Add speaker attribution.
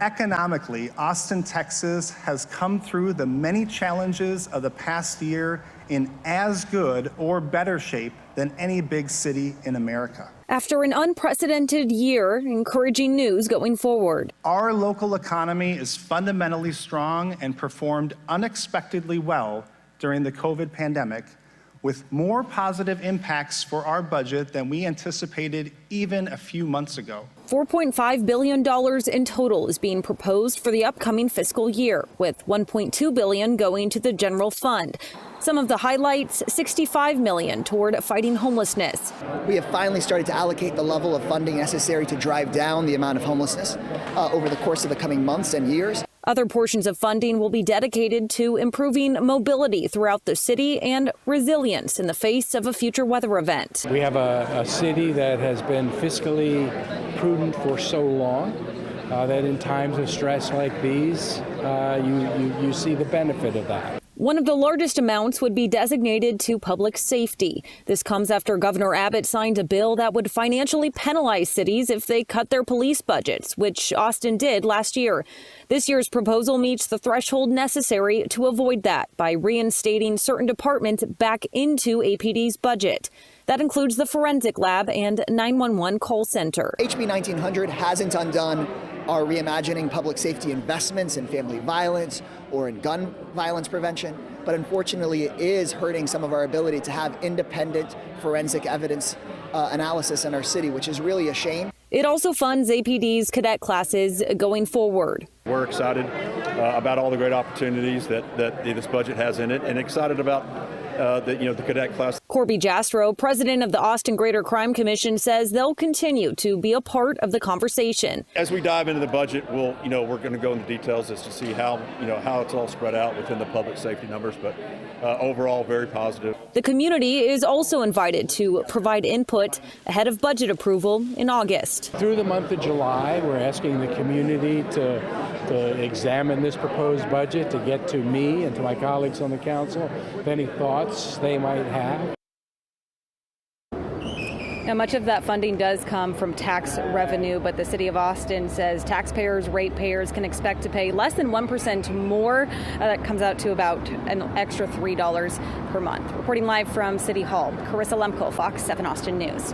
Speaker 1: Economically, Austin, Texas has come through the many challenges of the past year in as good or better shape than any big city in America.
Speaker 2: After an unprecedented year, encouraging news going forward.
Speaker 1: Our local economy is fundamentally strong and performed unexpectedly well during the COVID pandemic, with more positive impacts for our budget than we anticipated even a few months ago.
Speaker 2: $4.5 billion in total is being proposed for the upcoming fiscal year, with $1.2 billion going to the general fund. Some of the highlights, $65 million toward fighting homelessness.
Speaker 3: We have finally started to allocate the level of funding necessary to drive down the amount of homelessness over the course of the coming months and years.
Speaker 2: Other portions of funding will be dedicated to improving mobility throughout the city and resilience in the face of a future weather event.
Speaker 4: We have a city that has been fiscally prudent for so long that in times of stress like these, you see the benefit of that.
Speaker 2: One of the largest amounts would be designated to public safety. This comes after Governor Abbott signed a bill that would financially penalize cities if they cut their police budgets, which Austin did last year. This year's proposal meets the threshold necessary to avoid that by reinstating certain departments back into APD's budget. That includes the forensic lab and 911 call center.
Speaker 3: HB 1900 hasn't undone our reimagining public safety investments in family violence or in gun violence prevention, but unfortunately it is hurting some of our ability to have independent forensic evidence analysis in our city, which is really a shame.
Speaker 2: It also funds APD's cadet classes going forward.
Speaker 5: We're excited about all the great opportunities that this budget has in it, and excited about the cadet class.
Speaker 2: Corby Jastro, president of the Austin Greater Crime Commission, says they'll continue to be a part of the conversation.
Speaker 5: As we dive into the budget, we're going to go into details as to see how it's all spread out within the public safety numbers, but overall very positive.
Speaker 2: The community is also invited to provide input ahead of budget approval in August.
Speaker 4: Through the month of July, we're asking the community to examine this proposed budget, to get to me and to my colleagues on the council with any thoughts they might have.
Speaker 2: Now, much of that funding does come from tax revenue, but the city of Austin says taxpayers, ratepayers can expect to pay less than 1% more. That comes out to about an extra $3 per month. Reporting live from City Hall, Carissa Lemko, Fox 7 Austin News.